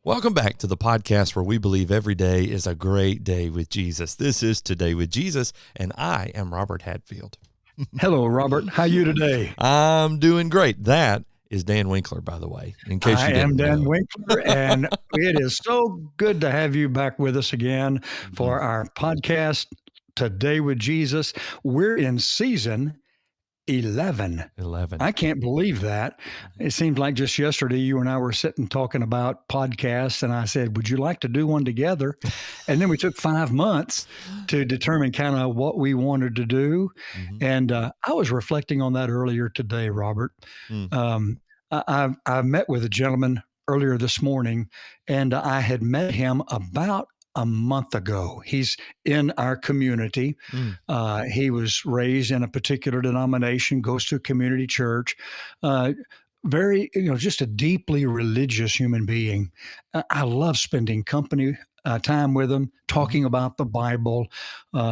Welcome back to the podcast where we believe every day is a great day with Jesus. This is Today with Jesus, and I am Robert Hatfield. Hello, Robert. How are you today? I'm doing great. That is Dan Winkler, by the way, in case you didn't know. I am Dan Winkler, and it is so good to have you back with us again for our podcast, Today with Jesus. We're in season 11. I can't believe that. It seems like just yesterday you and I were sitting talking about podcasts, and I said, would you like to do one together? And then we took 5 months to determine kind of what we wanted to do. And I was reflecting on that earlier today, Robert. I met with a gentleman earlier this morning, and I had met him about a month ago. He's in our community. He was raised in a particular denomination, goes to a community church, very, just a deeply religious human being. I love spending company time with him, talking about the Bible.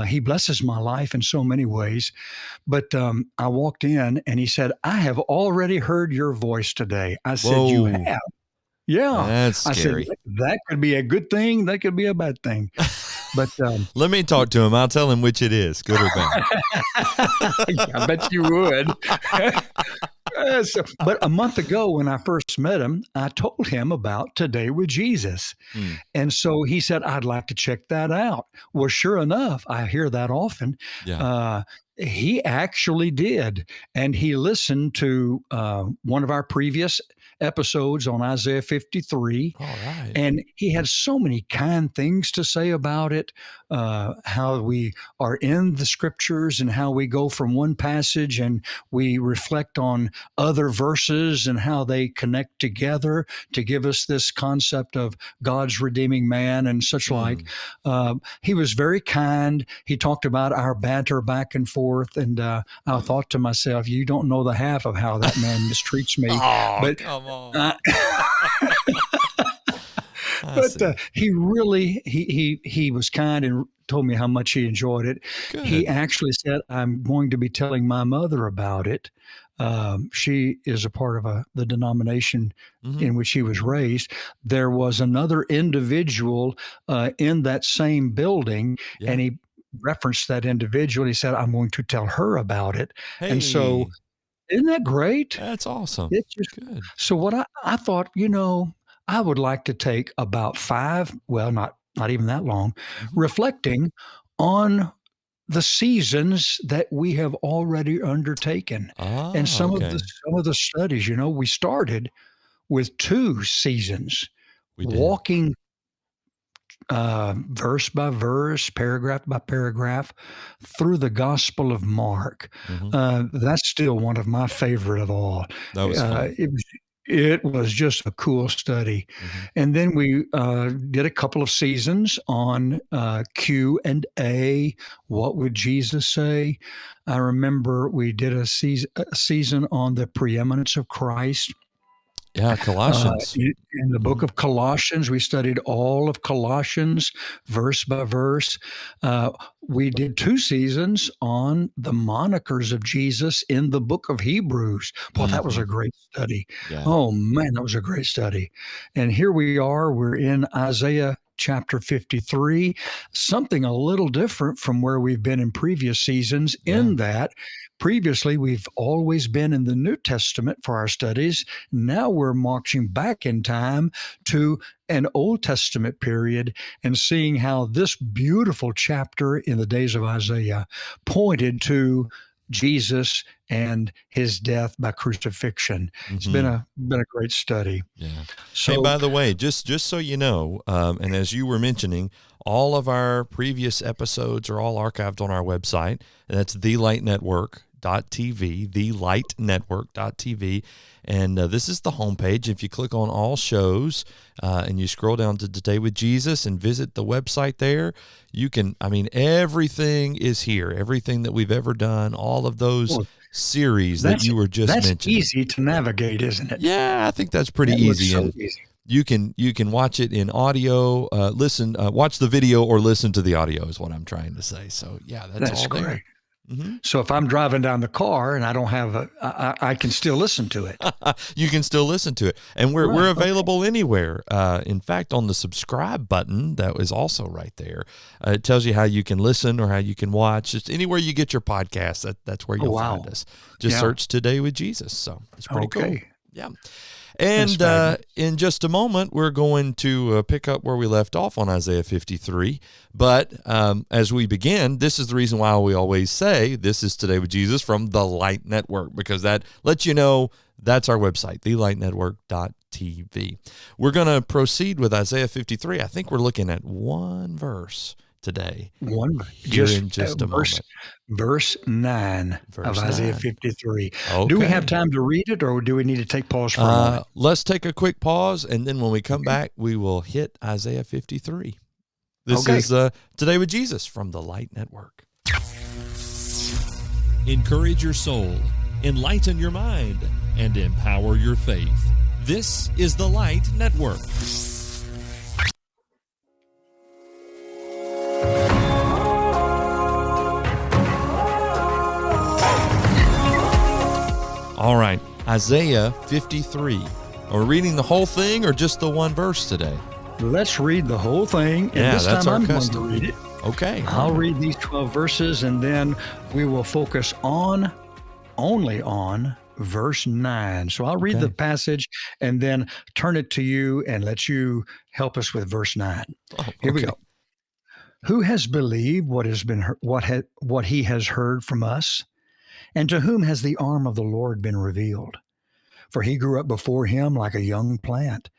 He blesses my life in so many ways. But I walked in and he said, I have already heard your voice today. I said, Whoa. You have? Yeah. That's scary. I said, that could be a good thing. That could be a bad thing. But let me talk to him. I'll tell him which it is, good or bad. I bet you would. But a month ago when I first met him, I told him about Today with Jesus. And so he said, I'd like to check that out. Well, sure enough, I hear that often. Yeah. He actually did. And he listened to one of our previous episodes on Isaiah 53. All right. And he had so many kind things to say about it, how we are in the scriptures and how we go from one passage and we reflect on other verses and how they connect together to give us this concept of God's redeeming man and such like. He was very kind. He talked about our banter back and forth. And I thought to myself, you don't know the half of how that man mistreats me. But come on. But he really, he was kind and told me how much he enjoyed it. Good. He actually said, I'm going to be telling my mother about it. She is a part of the denomination in which he was raised. There was another individual in that same building, and he referenced that individual. He said, I'm going to tell her about it. Hey. And so, isn't that great? That's awesome. It's just good. So what I thought, I would like to take about 5, well, not even that long, reflecting on the seasons that we have already undertaken. And some of the studies, we started with 2 seasons, walking verse by verse, paragraph by paragraph through the Gospel of Mark. That's still one of my favorite of all. That was fun. It was just a cool study. And then we did a couple of seasons on Q&A. What would Jesus say? I remember we did a season on the preeminence of Christ. Yeah, Colossians. In the book of Colossians, we studied all of Colossians, verse by verse. We did 2 seasons on the monikers of Jesus in the book of Hebrews. Boy, that was a great study. Yeah. Oh, man, that was a great study. And here we are. We're in Isaiah chapter 53, something a little different from where we've been in previous seasons, in that previously we've always been in the New Testament for our studies. Now we're marching back in time to an Old Testament period and seeing how this beautiful chapter in the days of Isaiah pointed to Jesus and his death by crucifixion. It's been a great study. Yeah. So, hey, by the way, just so you know, and as you were mentioning, all of our previous episodes are all archived on our website. And that's thelightnetwork.tv, thelightnetwork.tv. And this is the homepage. If you click on all shows and you scroll down to Today with Jesus and visit the website there, you can, everything is here. Everything that we've ever done, all of those series that you were just mentioning. That's easy to navigate, isn't it? Yeah, I think that's pretty easy. So easy. You can watch it in audio, watch the video or listen to the audio is what I'm trying to say. So yeah, that's all great. there. Mm-hmm. So if I'm driving down the car and I don't have I can still listen to it. You can still listen to it. And we're Right. available anywhere. In fact, on the subscribe button, that is also right there. It tells you how you can listen or how you can watch. Just anywhere you get your podcast, that's where Oh, you'll wow. find us. Just Yeah. search Today with Jesus. So it's pretty cool. Okay. Yeah. That's And fabulous. in just a moment, we're going to pick up where we left off on Isaiah 53. But as we begin, this is the reason why we always say this is Today with Jesus from the Light Network, because that lets you know that's our website, thelightnetwork.tv. We're going to proceed with Isaiah 53. I think we're looking at one verse today. One, Here in just a moment. Verse 9 Verse of Isaiah 9. 53. Okay. Do we have time to read it, or do we need to take pause for a moment? Let's take a quick pause, and then when we come back, we will hit Isaiah 53. This is Today with Jesus from the Light Network. Encourage your soul, enlighten your mind, and empower your faith. This is the Light Network. All right, Isaiah 53. Are we reading the whole thing or just the one verse today? Let's read the whole thing. Yeah, And this that's time our I'm custom. going to read it. Okay. I'll read these 12 verses, and then we will focus only on verse 9. So I'll read Okay. the passage and then turn it to you and let you help us with verse 9. Here we okay. go. Who has believed what has been what he has heard from us? And to whom has the arm of the Lord been revealed? For he grew up before him like a young plant,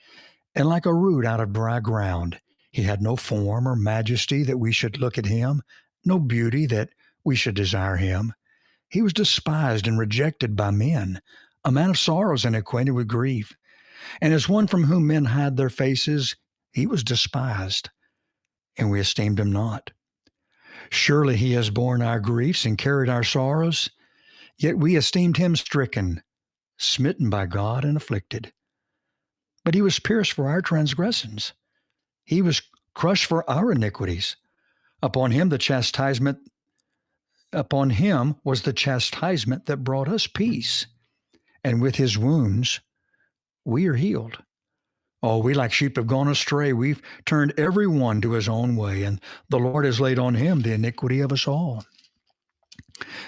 and like a root out of dry ground. He had no form or majesty that we should look at him, no beauty that we should desire him. He was despised and rejected by men, a man of sorrows and acquainted with grief. And as one from whom men hide their faces, he was despised, and we esteemed him not. Surely he has borne our griefs and carried our sorrows, yet we esteemed him stricken, smitten by God, and afflicted. But he was pierced for our transgressions. He was crushed for our iniquities. Upon him was the chastisement that brought us peace, and with his wounds we are healed. Oh, we like sheep have gone astray. We've turned every one to his own way, and the Lord has laid on him the iniquity of us all.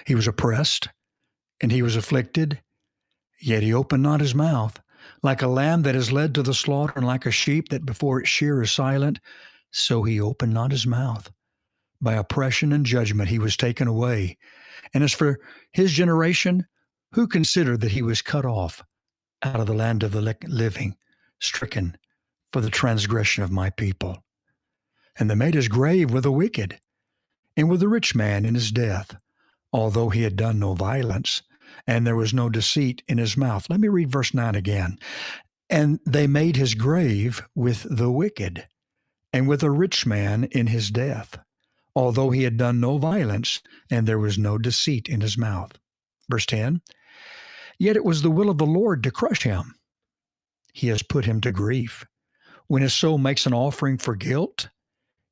He was oppressed, and he was afflicted, yet he opened not his mouth. Like a lamb that is led to the slaughter, and like a sheep that before its shear is silent, so he opened not his mouth. By oppression and judgment he was taken away. And as for his generation, who considered that he was cut off out of the land of the living, stricken for the transgression of my people? And they made his grave with the wicked, and with the rich man in his death, although he had done no violence, and there was no deceit in his mouth. Let me read verse 9 again. And they made his grave with the wicked, and with a rich man in his death, although he had done no violence, and there was no deceit in his mouth. Verse 10, yet it was the will of the Lord to crush him. He has put him to grief. When his soul makes an offering for guilt,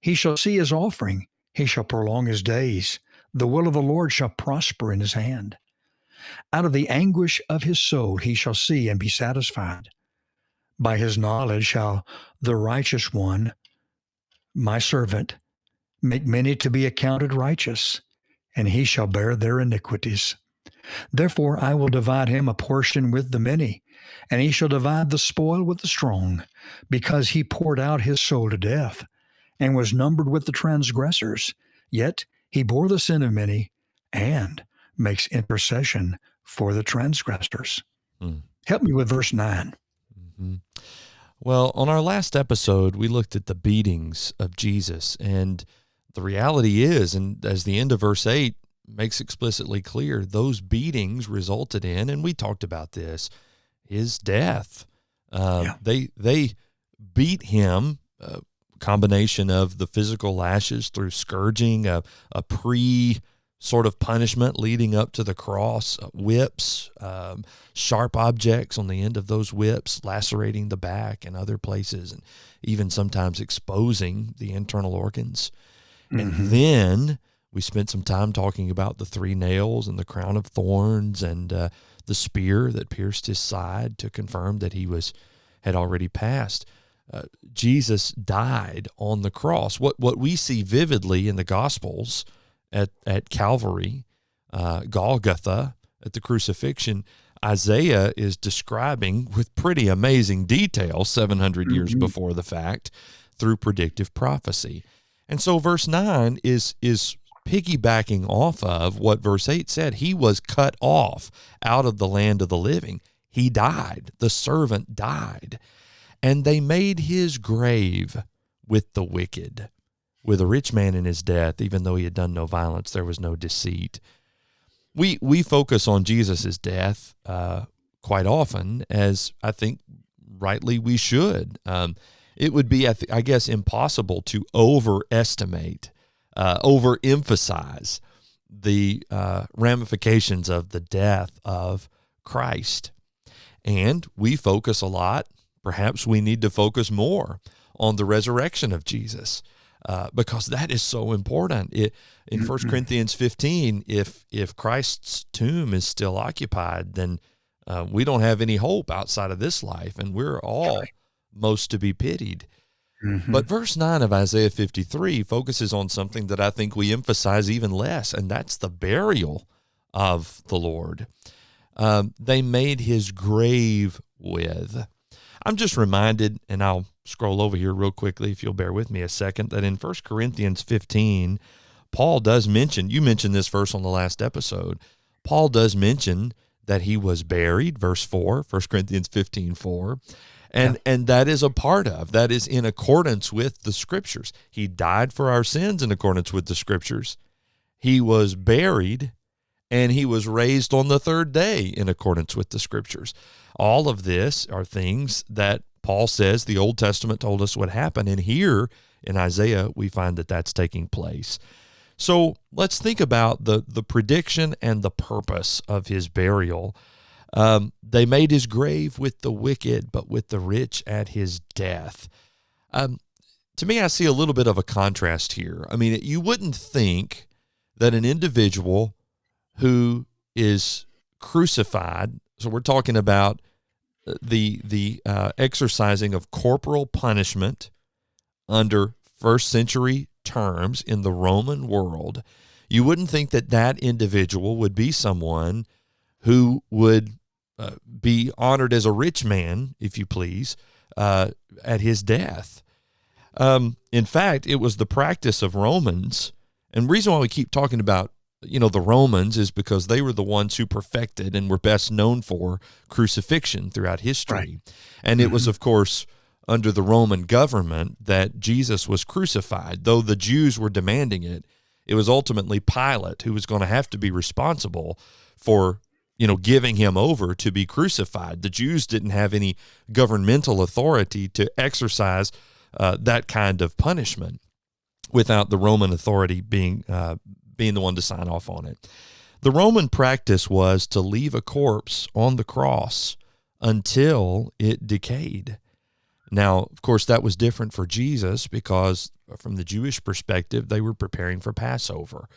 he shall see his offering. He shall prolong his days. The will of the Lord shall prosper in his hand. Out of the anguish of his soul he shall see and be satisfied. By his knowledge shall the righteous one, my servant, make many to be accounted righteous, and he shall bear their iniquities. Therefore I will divide him a portion with the many, and he shall divide the spoil with the strong, because he poured out his soul to death, and was numbered with the transgressors. Yet he bore the sin of many, and makes intercession for the transgressors. Help me with verse 9. Mm-hmm. Well, on our last episode, we looked at the beatings of Jesus, and the reality is, and as the end of verse 8 makes explicitly clear, those beatings resulted in, and we talked about this, his death. They beat him, combination of the physical lashes through scourging, a pre sort of punishment leading up to the cross, whips, sharp objects on the end of those whips, lacerating the back and other places, and even sometimes exposing the internal organs. Mm-hmm. And then We spent some time talking about the 3 nails and the crown of thorns and the spear that pierced his side to confirm that he had already passed. Jesus died on the cross. What we see vividly in the Gospels at Calvary, Golgotha, at the crucifixion, Isaiah is describing with pretty amazing detail 700 years before the fact through predictive prophecy. And so verse 9 is piggybacking off of what verse 8 said. He was cut off out of the land of the living. He died. The servant died. And they made his grave with the wicked, with a rich man in his death, even though he had done no violence, there was no deceit. We focus on Jesus' death quite often, as I think rightly we should. It would be, I guess, impossible to overemphasize the ramifications of the death of Christ. And we focus a lot, perhaps we need to focus more on the resurrection of Jesus, because that is so important. In 1 Corinthians 15, if Christ's tomb is still occupied, then we don't have any hope outside of this life, and we're all most to be pitied. But verse 9 of Isaiah 53 focuses on something that I think we emphasize even less, and that's the burial of the Lord. They made his grave with. I'm just reminded, and I'll scroll over here real quickly if you'll bear with me a second, that in 1 Corinthians 15, Paul does mention, you mentioned this verse on the last episode, Paul does mention that he was buried, verse 4, 1 Corinthians 15:4, and that is a part of, that is in accordance with the Scriptures. He died for our sins in accordance with the Scriptures. He was buried, and he was raised on the 3rd day in accordance with the Scriptures. All of this are things that Paul says the Old Testament told us would happen, and here in Isaiah we find that that's taking place. So let's think about the prediction and the purpose of his burial. They made his grave with the wicked, but with the rich at his death. To me, I see a little bit of a contrast here. I mean, you wouldn't think that an individual who is crucified, so we're talking about the exercising of corporal punishment under first century terms in the Roman world, you wouldn't think that that individual would be someone who would be honored as a rich man, if you please, at his death. In fact, it was the practice of Romans, and the reason why we keep talking about the Romans is because they were the ones who perfected and were best known for crucifixion throughout history. Right. And it was, of course, under the Roman government that Jesus was crucified. Though the Jews were demanding it, it was ultimately Pilate who was going to have to be responsible for, giving him over to be crucified. The Jews didn't have any governmental authority to exercise that kind of punishment without the Roman authority being the one to sign off on it. The Roman practice was to leave a corpse on the cross until it decayed. Now, of course, that was different for Jesus because from the Jewish perspective, they were preparing for Passover.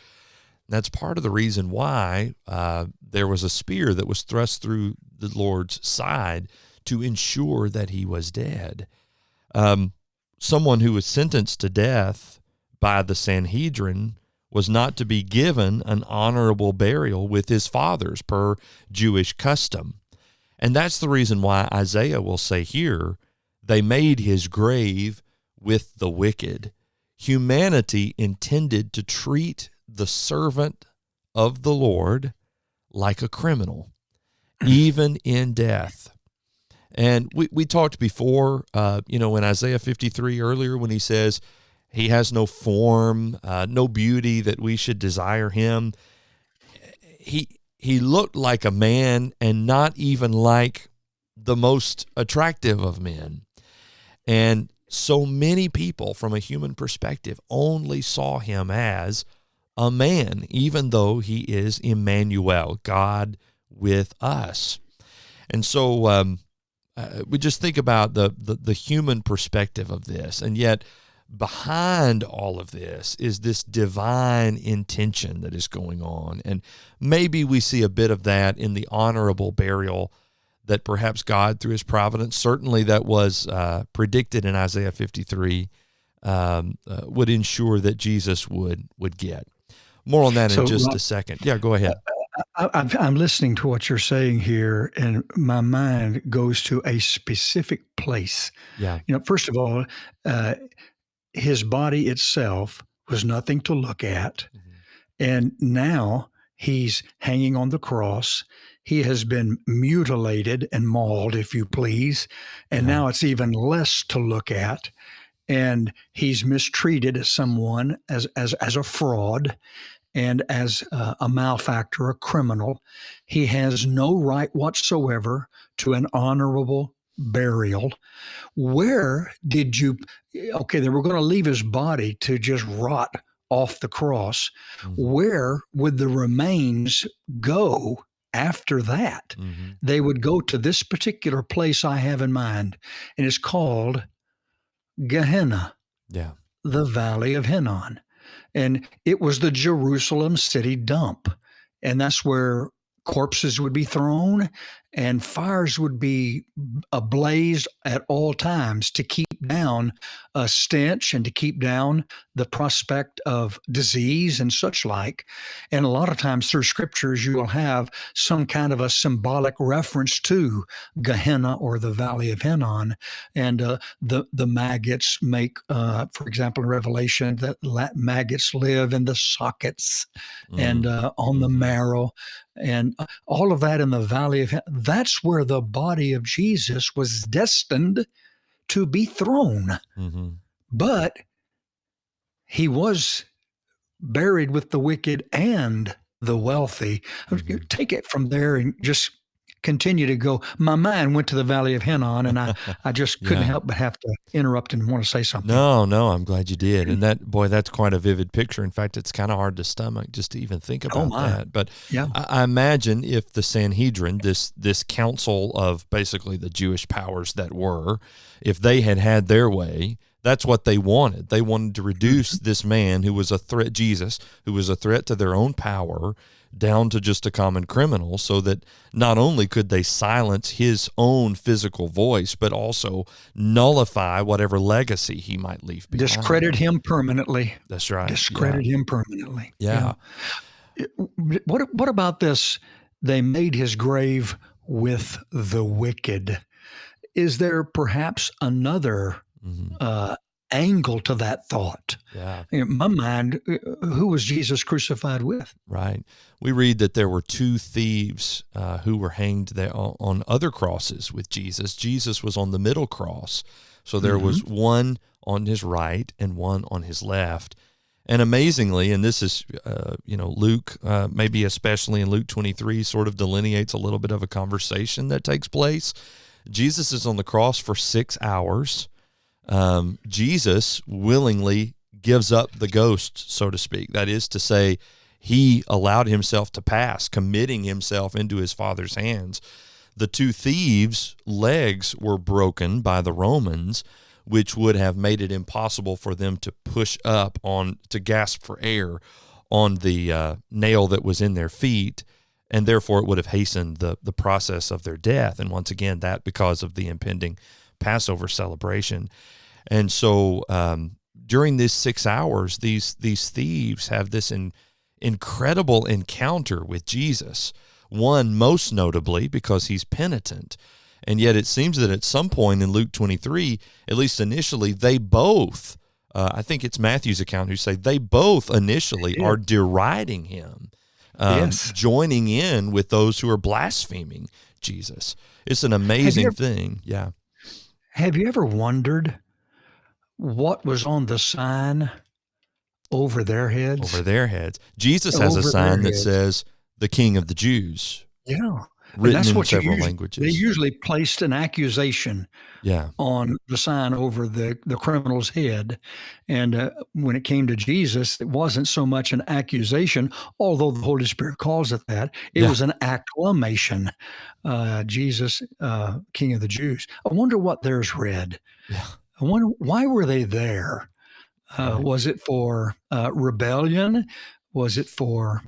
That's part of the reason why there was a spear that was thrust through the Lord's side to ensure that he was dead. Someone who was sentenced to death by the Sanhedrin was not to be given an honorable burial with his fathers per Jewish custom. And that's the reason why Isaiah will say here, they made his grave with the wicked. Humanity intended to treat the servant of the Lord like a criminal, even in death. And we talked before, in Isaiah 53 earlier when he says, he has no form, no beauty that we should desire him. He looked like a man and not even like the most attractive of men. And so many people from a human perspective only saw him as a man, even though he is Emmanuel, God with us. And so we just think about the human perspective of this. And yet behind all of this is this divine intention that is going on. And maybe we see a bit of that in the honorable burial that perhaps God, through his providence, certainly that was predicted in Isaiah 53, would ensure that Jesus would get. More on that in just a second. Yeah, go ahead. I'm listening to what you're saying here, and my mind goes to a specific place. Yeah. First of all, his body itself was nothing to look at. Mm-hmm. And now he's hanging on the cross. He has been mutilated and mauled, if you please. And now it's even less to look at. And he's mistreated as someone, as a fraud, and as a malefactor, a criminal. He has no right whatsoever to an honorable burial. Where did you, they were going to leave his body to just rot off the cross. Mm-hmm. Where would the remains go after that? Mm-hmm. They would go to this particular place I have in mind, and it's called Gehenna, the Valley of Hinnom. And it was the Jerusalem city dump. And that's where corpses would be thrown and fires would be ablaze at all times to keep down a stench and to keep down the prospect of disease and such like. And a lot of times through scriptures, you will have some kind of a symbolic reference to Gehenna or the Valley of Hinnom. And the maggots make, for example, in Revelation, that maggots live in the sockets and on the marrow. And all of that in the Valley of Hinnom. That's where the body of Jesus was destined to be thrown. Mm-hmm. But he was buried with the wicked and the wealthy. Mm-hmm. Take it from there and just continue to go. My mind went to the Valley of Hinnom, and I just couldn't help but have to interrupt and want to say something. No, I'm glad you did. And that's quite a vivid picture. In fact, it's kind of hard to stomach just to even think about that. But I imagine if the Sanhedrin, this council of basically the Jewish powers that were, if they had their way, that's what they wanted. They wanted to reduce this man who was a threat, Jesus, who was a threat to their own power, down to just a common criminal, so that not only could they silence his own physical voice, but also nullify whatever legacy he might leave behind. Discredit him permanently. That's right. Discredit him permanently. Yeah. What about this? They made his grave with the wicked. Is there perhaps another angle to that thought? Yeah. In my mind, who was Jesus crucified with? Right. We read that there were two thieves who were hanged there on other crosses with Jesus. Jesus was on the middle cross. So there was one on his right and one on his left. And amazingly, and this is, Luke, maybe especially in Luke 23, sort of delineates a little bit of a conversation that takes place. Jesus is on the cross for 6 hours. Jesus willingly gives up the ghost, so to speak. That is to say, he allowed himself to pass, committing himself into his Father's hands. The two thieves' legs were broken by the Romans, which would have made it impossible for them to push up to gasp for air on the nail that was in their feet, and therefore it would have hastened the process of their death. And once again, that because of the impending Passover celebration. And so during these 6 hours, these thieves have this incredible encounter with Jesus, one most notably because he's penitent. And yet it seems that at some point in Luke 23, at least initially, they both, I think it's Matthew's account who say they both initially are deriding him, joining in with those who are blaspheming Jesus. It's an amazing thing. Yeah. Have you ever wondered what was on the sign over their heads? Over their heads. Jesus has a sign that says, "The King of the Jews." Yeah. Written in several languages. They usually placed an accusation on the sign over the criminal's head. And when it came to Jesus, it wasn't so much an accusation, although the Holy Spirit calls it that. It was an acclamation. Jesus, King of the Jews. I wonder what theirs read. Yeah. I wonder, why were they there? Right. Was it for rebellion? Was it for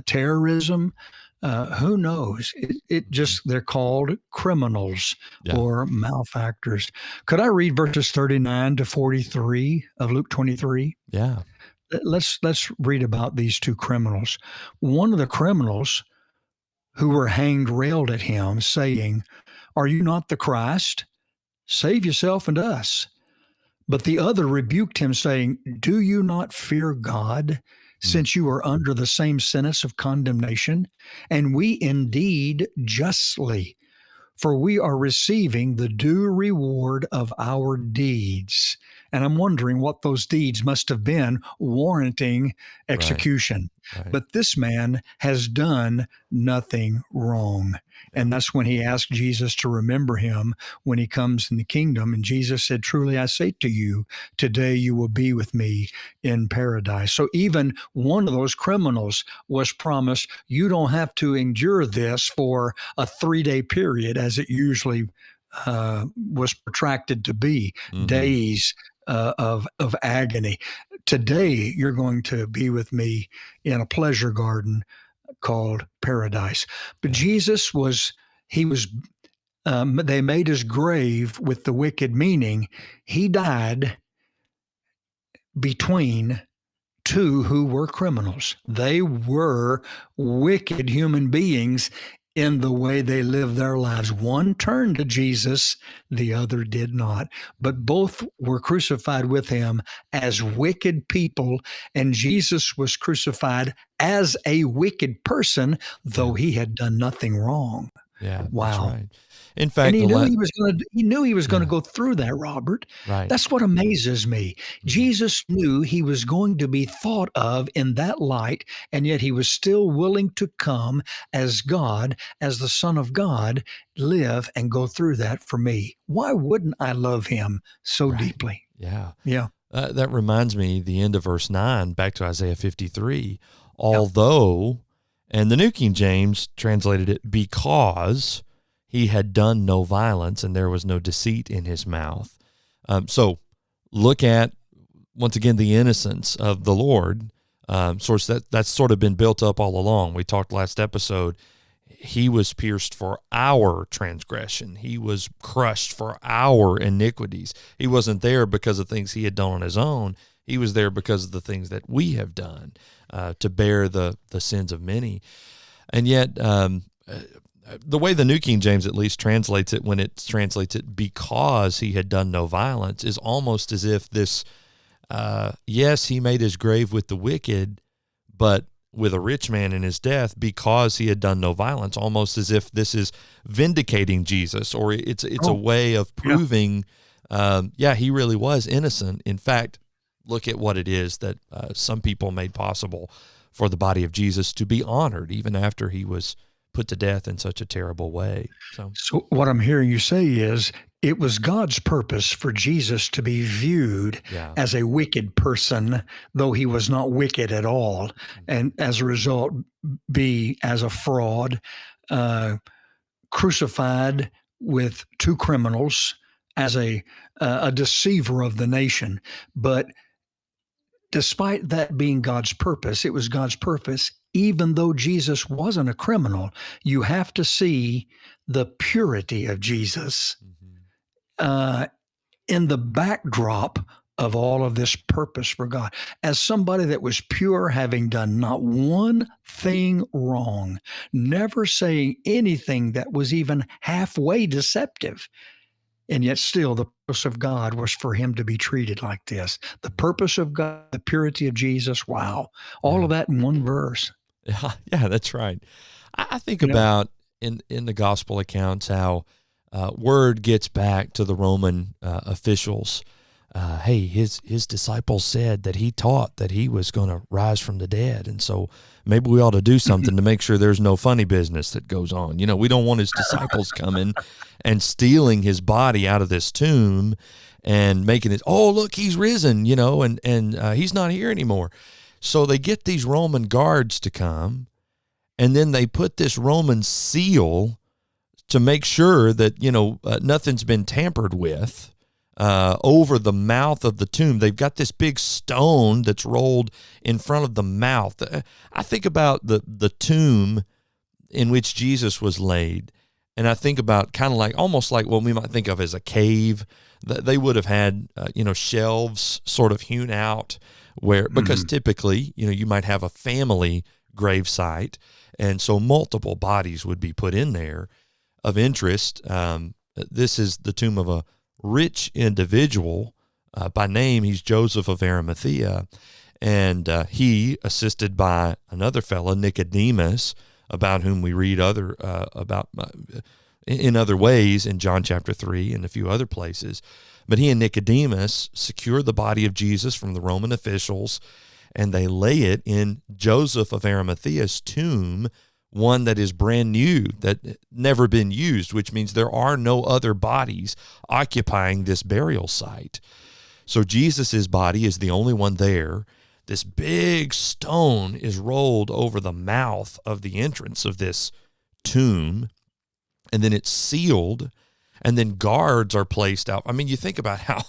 terrorism? Who knows? It just, they're called criminals Yeah. or malefactors. Could I read verses 39 to 43 of Luke 23? Yeah. Let's read about these two criminals. One of the criminals who were hanged railed at him, saying, "Are you not the Christ? Save yourself and us." But the other rebuked him, saying, "Do you not fear God, Mm. since you are under the same sentence of condemnation? And we indeed justly, for we are receiving the due reward of our deeds." And I'm wondering what those deeds must have been warranting Right. execution. Right. But this man has done nothing wrong. Yeah. And that's when he asked Jesus to remember him when he comes in the kingdom. And Jesus said, "Truly I say to you, today you will be with me in paradise." So even one of those criminals was promised, you don't have to endure this for a 3-day period, as it usually was protracted to be, Mm-hmm. days of agony. Today, you're going to be with me in a pleasure garden called paradise. But Yeah. Jesus was, they made his grave with the wicked, meaning he died between two who were criminals. They were wicked human beings in the way they lived their lives. One turned to Jesus, the other did not. But both were crucified with him as wicked people, and Jesus was crucified as a wicked person, though he had done nothing wrong. Yeah. That's Wow. right. In And fact, he the knew he was going to Yeah. go through that, Robert. Right. That's what amazes me. Mhm. Jesus knew he was going to be thought of in that light, and yet he was still willing to come as God, as the Son of God, live and go through that for me. Why wouldn't I love him so Right. deeply? Yeah. Yeah. That reminds me, the end of verse 9, back to Isaiah 53. Yeah. Although, and the New King James translated it, because he had done no violence and there was no deceit in his mouth. So look at, once again, the innocence of the Lord. Source that's sort of been built up all along. We talked last episode, he was pierced for our transgression. He was crushed for our iniquities. He wasn't there because of things he had done on his own. He was there because of the things that we have done to bear the sins of many. And yet, the way the New King James at least translates it, when it translates it because he had done no violence, is almost as if this, yes, he made his grave with the wicked, but with a rich man in his death because he had done no violence, almost as if this is vindicating Jesus, or it's a way of proving, he really was innocent. In fact, look at what it is that some people made possible for the body of Jesus to be honored even after he was put to death in such a terrible way. So what I'm hearing you say is it was God's purpose for Jesus to be viewed as a wicked person, though he was not wicked at all, and as a result be as a fraud, crucified with two criminals as a deceiver of the nation. But despite that being God's purpose, it was God's purpose. Even though Jesus wasn't a criminal, you have to see the purity of Jesus in the backdrop of all of this purpose for God. As somebody that was pure, having done not one thing wrong, never saying anything that was even halfway deceptive, and yet still the purpose of God was for him to be treated like this. The purpose of God, the purity of Jesus, wow. All of that in one verse. Yeah, that's right. I think about in the gospel accounts how word gets back to the Roman officials. Hey, his disciples said that he taught that he was going to rise from the dead, and so maybe we ought to do something to make sure there's no funny business that goes on. We don't want his disciples coming and stealing his body out of this tomb and making it, oh, look, he's risen, and he's not here anymore. So they get these Roman guards to come, and then they put this Roman seal to make sure that, nothing's been tampered with. over the mouth of the tomb. They've got this big stone that's rolled in front of the mouth. I think about the tomb in which Jesus was laid, and I think about kind of like almost like what we might think of as a cave. They would have had shelves sort of hewn out because typically you might have a family gravesite, and so multiple bodies would be put in there. Of interest, this is the tomb of a rich individual. By name, he's Joseph of Arimathea, and he, assisted by another fellow, Nicodemus, about whom we read in other ways in John chapter 3 and a few other places. But he and Nicodemus secure the body of Jesus from the Roman officials, and they lay it in Joseph of Arimathea's tomb, one that is brand new, that never been used, which means there are no other bodies occupying this burial site. So Jesus's body is the only one there. This big stone is rolled over the mouth of the entrance of this tomb, and then it's sealed, and then guards are placed out. I mean, you think about how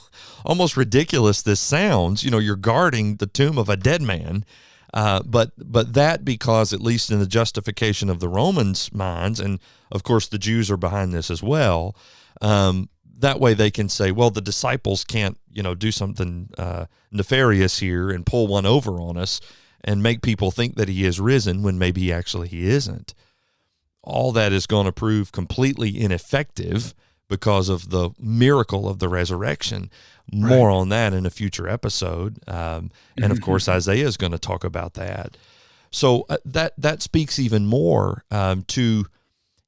almost ridiculous this sounds. You're guarding the tomb of a dead man. But that, because at least in the justification of the Romans' minds, and of course the Jews are behind this as well, that way they can say, well, the disciples can't, do something nefarious here and pull one over on us and make people think that he is risen when maybe actually he isn't. All that is going to prove completely ineffective because of the miracle of the resurrection. More on that in a future episode. And of course, Isaiah is going to talk about that. So that speaks even more to,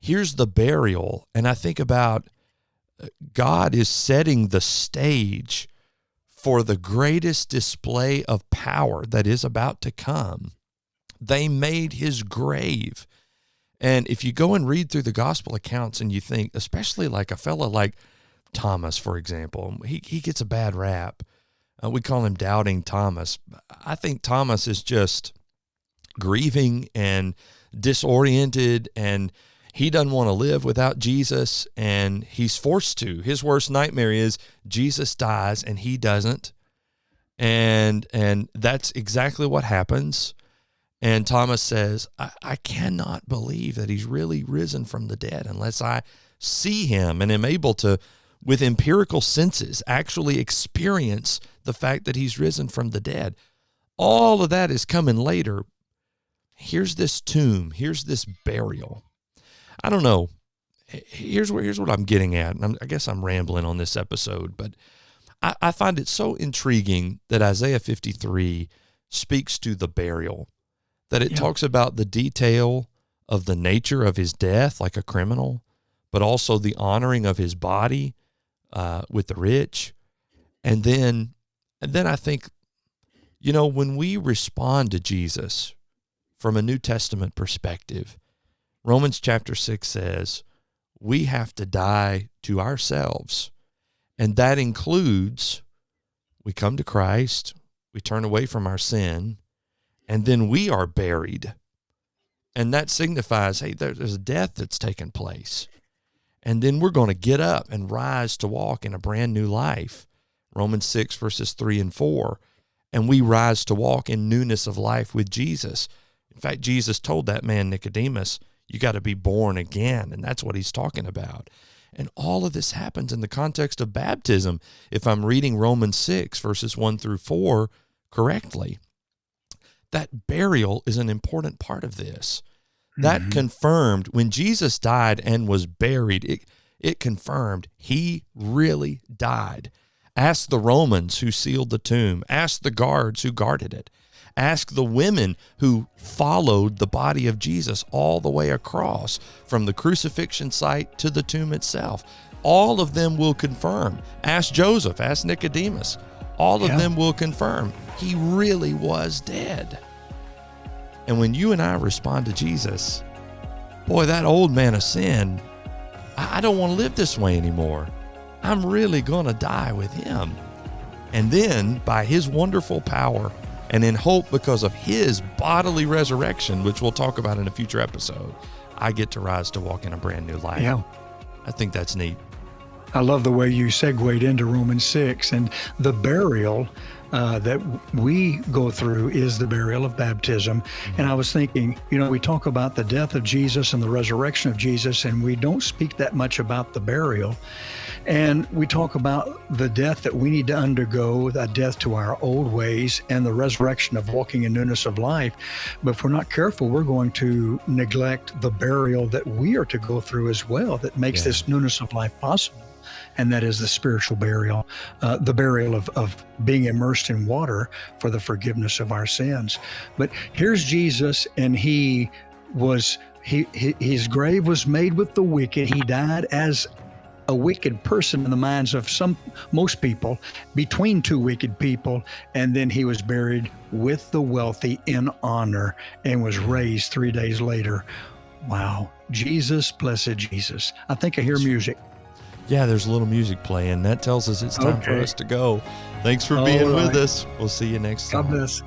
here's the burial. And I think about God is setting the stage for the greatest display of power that is about to come. They made his grave. And if you go and read through the gospel accounts and you think, especially like a fellow like Thomas, for example, he gets a bad rap. We call him Doubting Thomas. I think Thomas is just grieving and disoriented, and he doesn't want to live without Jesus, and he's forced to. His worst nightmare is Jesus dies and he doesn't. And that's exactly what happens. And Thomas says, I cannot believe that he's really risen from the dead unless I see him and am able to, with empirical senses, actually experience the fact that he's risen from the dead. All of that is coming later. Here's this tomb. Here's this burial. I don't know. Here's what I'm getting at. And I guess I'm rambling on this episode, but I find it so intriguing that Isaiah 53 speaks to the burial, that it talks about the detail of the nature of his death, like a criminal, but also the honoring of his body with the rich. And then I think, when we respond to Jesus from a New Testament perspective, Romans chapter 6 says we have to die to ourselves. And that includes we come to Christ, we turn away from our sin, and then we are buried. And that signifies, hey, there's a death that's taken place. And then we're going to get up and rise to walk in a brand new life. Romans 6 verses 3 and 4. And we rise to walk in newness of life with Jesus. In fact, Jesus told that man Nicodemus, you got to be born again. And that's what he's talking about. And all of this happens in the context of baptism, if I'm reading Romans 6 verses 1 through 4 correctly. That burial is an important part of this. That confirmed when Jesus died and was buried, it confirmed he really died. Ask the Romans who sealed the tomb. Ask the guards who guarded it. Ask the women who followed the body of Jesus all the way across from the crucifixion site to the tomb itself. All of them will confirm. Ask Joseph, ask Nicodemus. All of them will confirm he really was dead. And when you and I respond to Jesus, boy, that old man of sin, I don't want to live this way anymore. I'm really going to die with him. And then by his wonderful power and in hope because of his bodily resurrection, which we'll talk about in a future episode, I get to rise to walk in a brand new life. Yeah. I think that's neat. I love the way you segued into Romans 6, and the burial that we go through is the burial of baptism. And I was thinking, we talk about the death of Jesus and the resurrection of Jesus, and we don't speak that much about the burial. And we talk about the death that we need to undergo, the death to our old ways, and the resurrection of walking in newness of life. But if we're not careful, we're going to neglect the burial that we are to go through as well, that makes this newness of life possible. And that is the spiritual burial, the burial of being immersed in water for the forgiveness of our sins. But here's Jesus, and his grave was made with the wicked. He died as a wicked person in the minds of most people, between two wicked people, and then he was buried with the wealthy in honor and was raised 3 days later. Wow. Jesus, blessed Jesus. I think I hear music. Yeah, there's a little music playing. That tells us it's time for us to go. Thanks for being with us. We'll see you next time. God bless.